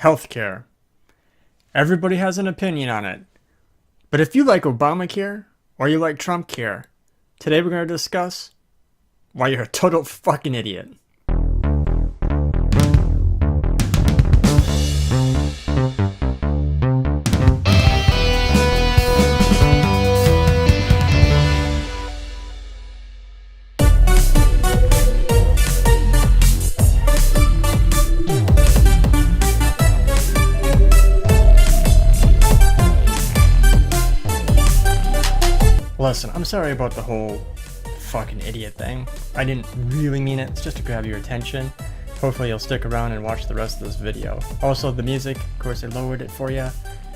Healthcare. Everybody has an opinion on it. But if you like Obamacare or you like Trumpcare, today we're going to discuss why you're a total fucking idiot. Listen, I'm sorry about the whole fucking idiot thing. I didn't really mean it. It's just to grab your attention. Hopefully you'll stick around and watch the rest of this video. Also, the music, of course, I lowered it for you.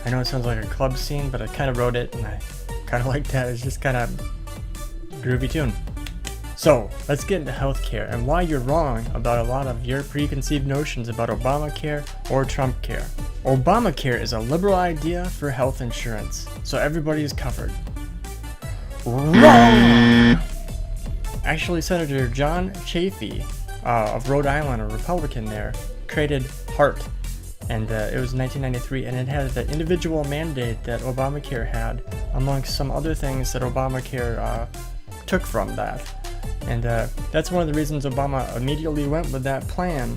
I know it sounds like a club scene, but I kind of wrote it and I kind of like that. It's just kind of groovy tune. So, let's get into healthcare and why you're wrong about a lot of your preconceived notions about Obamacare or Trumpcare. Obamacare is a liberal idea for health insurance, so everybody is covered. Wrong! Actually, Senator John Chafee of Rhode Island, a Republican there, created HART, and it was 1993, and it had the individual mandate that Obamacare had, amongst some other things that Obamacare took from that. And that's one of the reasons Obama immediately went with that plan,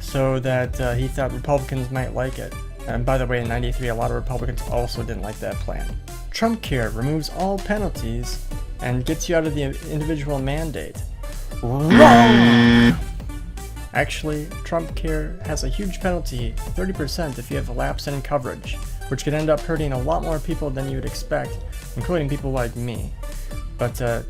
so that he thought Republicans might like it. And by the way, in 93, a lot of Republicans also didn't like that plan. Trumpcare removes all penalties and gets you out of the individual mandate. Wrong! Actually, Trumpcare has a huge penalty, 30% if you have a lapse in coverage, which could end up hurting a lot more people than you would expect, including people like me. But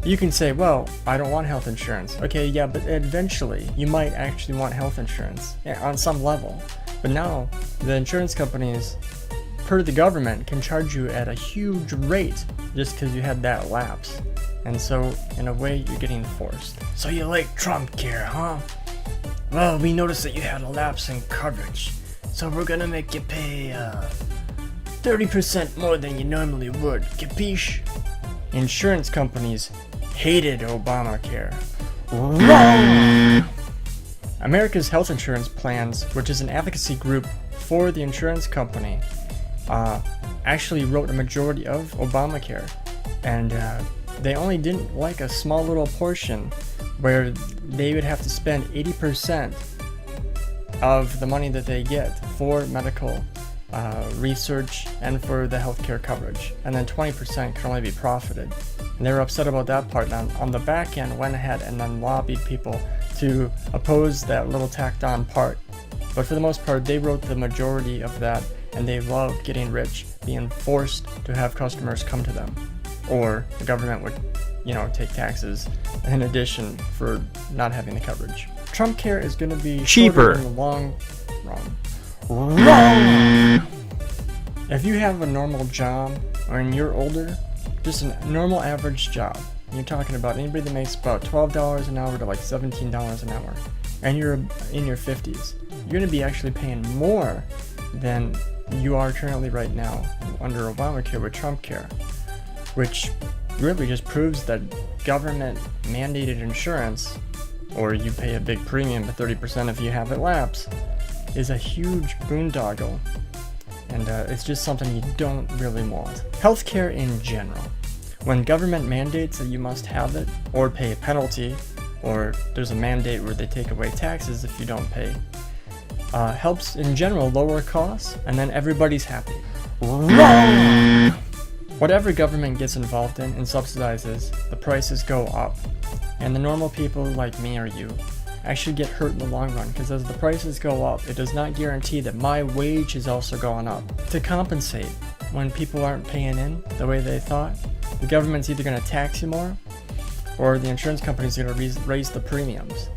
you can say, well, I don't want health insurance. Okay, yeah, but eventually you might actually want health insurance on some level. But now, the insurance companies, per the government, can charge you at a huge rate just because you had that lapse. And so, in a way, you're getting forced. So you like Trumpcare, huh? Well, we noticed that you had a lapse in coverage, so we're gonna make you pay 30% more than you normally would. Capiche? Insurance companies hated Obamacare. Wrong! America's Health Insurance Plans, which is an advocacy group for the insurance company, actually wrote a majority of Obamacare, and they only didn't like a small little portion where they would have to spend 80% of the money that they get for medical research and for the healthcare coverage, and then 20% can only be profited. And they were upset about that part, and on the back end went ahead and then lobbied people to oppose that little tacked on part. But for the most part, they wrote the majority of that, and they loved getting rich, being forced to have customers come to them. Or the government would, take taxes in addition for not having the coverage. Trumpcare is going to be cheaper in the long run. Wrong! If you have a normal job, or you're older, just a normal average job, you're talking about anybody that makes about $12 an hour to like $17 an hour, and you're in your 50s, you're going to be actually paying more than you are currently right now under Obamacare with Trumpcare, which really just proves that government mandated insurance, or you pay a big premium of 30% if you have it lapse, is a huge boondoggle, and it's just something you don't really want. Healthcare in general. When government mandates that you must have it, or pay a penalty, or there's a mandate where they take away taxes if you don't pay, helps in general lower costs, and then everybody's happy. Wrong! Whatever government gets involved in and subsidizes, the prices go up, and the normal people like me or you actually get hurt in the long run, because as the prices go up, it does not guarantee that my wage is also going up. To compensate when people aren't paying in the way they thought, the government's either going to tax you more, or the insurance company's going to raise the premiums.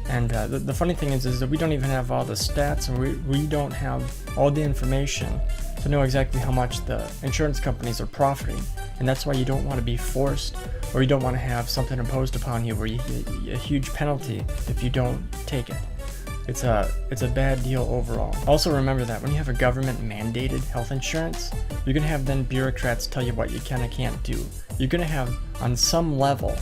And the funny thing is that we don't even have all the stats, and we don't have all the information to know exactly how much the insurance companies are profiting. And that's why you don't want to be forced, or you don't want to have something imposed upon you where you get a huge penalty if you don't take it. It's a bad deal overall. Also remember that when you have a government mandated health insurance, you're going to have then bureaucrats tell you what you can and can't do. You're going to have, on some level,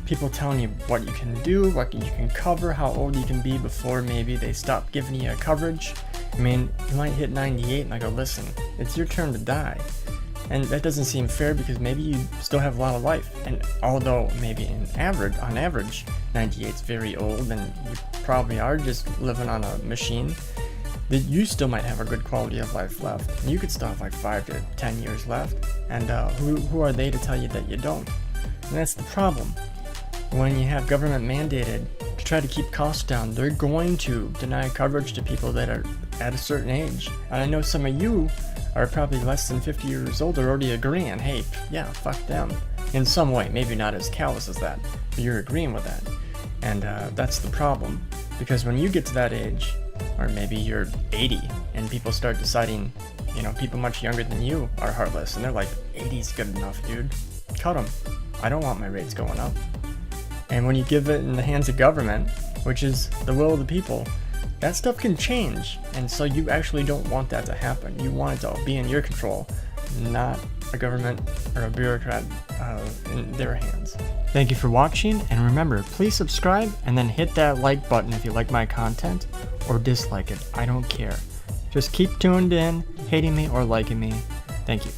people telling you what you can do, what you can cover, how old you can be before maybe they stop giving you a coverage. I mean, you might hit 98 and I go, listen, it's your turn to die. And that doesn't seem fair because maybe you still have a lot of life. And although maybe on average, 98 is very old and you probably are just living on a machine, that you still might have a good quality of life left. And you could still have like 5 to 10 years left. And who are they to tell you that you don't? And that's the problem. When you have government mandated to try to keep costs down, they're going to deny coverage to people that are at a certain age. And I know some of you are probably less than 50 years old are already agreeing, hey, yeah, fuck them. In some way, maybe not as callous as that, but you're agreeing with that. And that's the problem. Because when you get to that age, or maybe you're 80, and people start deciding, you know, people much younger than you are heartless, and they're like, 80's good enough, dude. Cut them. I don't want my rates going up. And when you give it in the hands of government, which is the will of the people, that stuff can change. And so you actually don't want that to happen. You want it to be in your control, not a government or a bureaucrat in their hands. Thank you for watching, and remember, please subscribe and then hit that like button if you like my content, or dislike it. I don't care. Just keep tuned in, hating me or liking me. Thank you.